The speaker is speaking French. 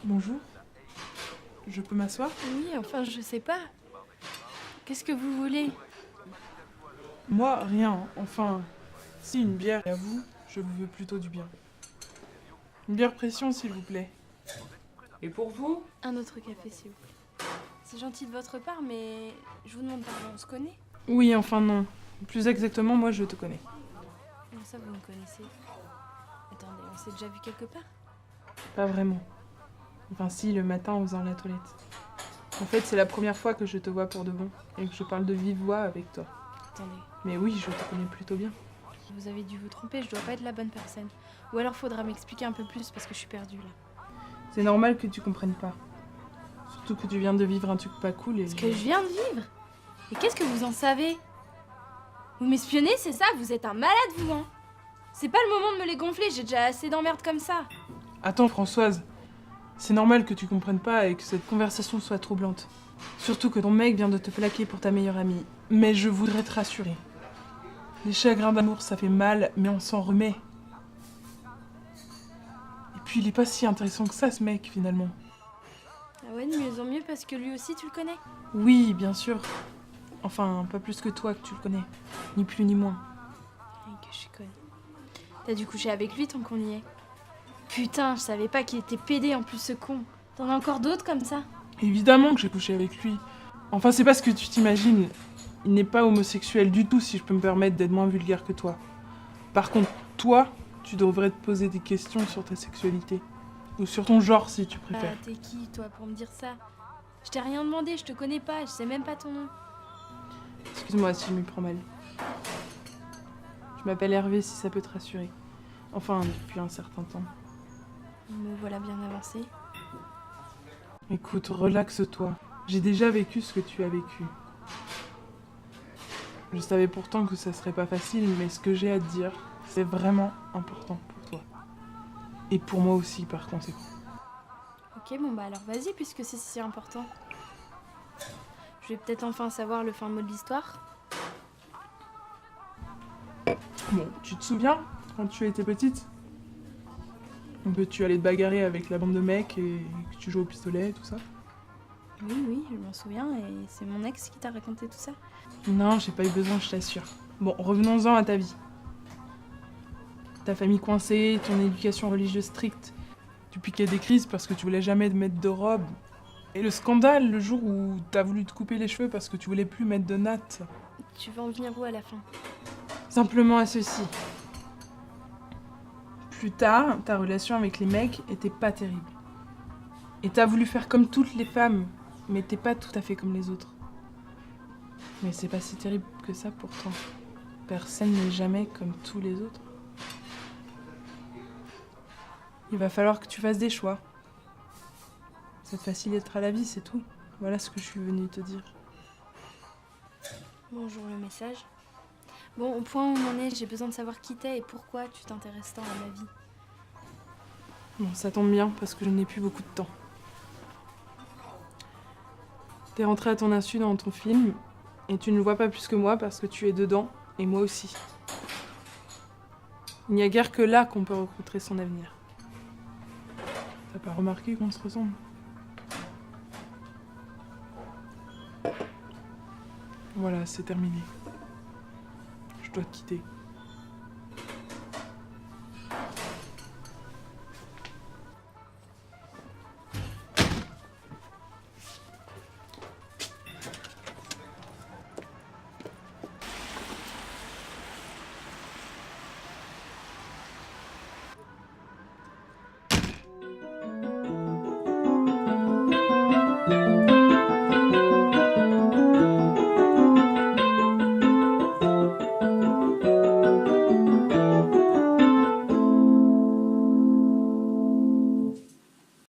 Bonjour. Je peux m'asseoir? Oui, enfin, je sais pas. Qu'est-ce que vous voulez? Moi, rien. Enfin, si une bière, et à vous, je vous veux plutôt du bien. Une bière pression, s'il vous plaît. Et pour vous? Un autre café, s'il vous plaît. C'est gentil de votre part, mais je vous demande pardon, on se connaît? Oui, enfin non. Plus exactement, moi, je te connais. Comment ça, vous me connaissez? Attendez, on s'est déjà vu quelque part? Pas vraiment. Enfin si, le matin en faisant la toilette. En fait, c'est la première fois que je te vois pour de bon, et que je parle de vive voix avec toi. Attendez, Mais oui, je te connais plutôt bien. vous avez dû vous tromper, je dois pas être la bonne personne. Ou alors faudra m'expliquer un peu plus parce que je suis perdue là. C'est normal que tu comprennes pas. Surtout que tu viens de vivre un truc pas cool et... Ce que je viens de vivre? Et qu'est-ce que vous en savez? Vous m'espionnez, c'est ça? Vous êtes un malade, vous, hein? C'est pas le moment de me les gonfler, j'ai déjà assez d'emmerdes comme ça. Attends, Françoise. C'est normal que tu comprennes pas et que cette conversation soit troublante. Surtout que ton mec vient de te plaquer pour ta meilleure amie. Mais je voudrais te rassurer. Les chagrins d'amour, ça fait mal, mais on s'en remet. Et puis, il est pas si intéressant que ça, ce mec, finalement. Ah ouais, de mieux en mieux parce que lui aussi, tu le connais? Oui, bien sûr. Enfin, pas plus que toi que tu le connais. Ni plus ni moins. Et que je suis conne. T'as dû coucher avec lui tant qu'on y est. Putain, je savais pas qu'il était pédé en plus, ce con. T'en as encore d'autres comme ça? Évidemment que j'ai couché avec lui. Enfin, c'est pas ce que tu t'imagines. Il n'est pas homosexuel du tout, si je peux me permettre d'être moins vulgaire que toi. Par contre, toi, tu devrais te poser des questions sur ta sexualité. Ou sur ton genre, si tu Ah, préfères. t'es qui, toi, pour me dire ça? Je t'ai rien demandé, je te connais pas, je sais même pas ton nom. Excuse-moi si je m'y prends mal. Je m'appelle Hervé, si ça peut te rassurer. Enfin, depuis un certain temps. Me voilà bien avancé. Écoute, relaxe-toi. J'ai déjà vécu ce que tu as vécu. Je savais pourtant que ça serait pas facile, mais ce que j'ai à te dire, c'est vraiment important pour toi. Et pour moi aussi, par conséquent. Ok, bon bah alors vas-y, puisque c'est si important. Je vais peut-être enfin savoir le fin mot de l'histoire. Bon, tu te souviens, quand tu étais petite, que tu allais te bagarrer avec la bande de mecs et que tu jouais au pistolet, tout ça? Oui, je m'en souviens, et c'est mon ex qui t'a raconté tout ça. Non, j'ai pas eu besoin, je t'assure. Bon, revenons-en à ta vie. Ta famille coincée, ton éducation religieuse stricte. Tu piquais des crises parce que tu voulais jamais te mettre de robe. Et le scandale, le jour où t'as voulu te couper les cheveux parce que tu voulais plus mettre de nattes. Tu vas en venir où à la fin? Simplement à ceci. Plus tard, ta relation avec les mecs était pas terrible. Et t'as voulu faire comme toutes les femmes, mais t'es pas tout à fait comme les autres. Mais c'est pas si terrible que ça pourtant. Personne n'est jamais comme tous les autres. Il va falloir que tu fasses des choix. Ça te facilitera la vie, c'est tout. Voilà ce que je suis venue te dire. Bonjour le message. Bon, au point où on en est, j'ai besoin de savoir qui t'es et pourquoi tu t'intéresses tant à ma vie. Bon, ça tombe bien, parce que je n'ai plus beaucoup de temps. T'es rentré à ton insu dans ton film, et tu ne le vois pas plus que moi parce que tu es dedans, et moi aussi. Il n'y a guère que là qu'on peut rencontrer son avenir. T'as pas remarqué qu'on se ressemble? Voilà, c'est terminé. Je dois te quitter.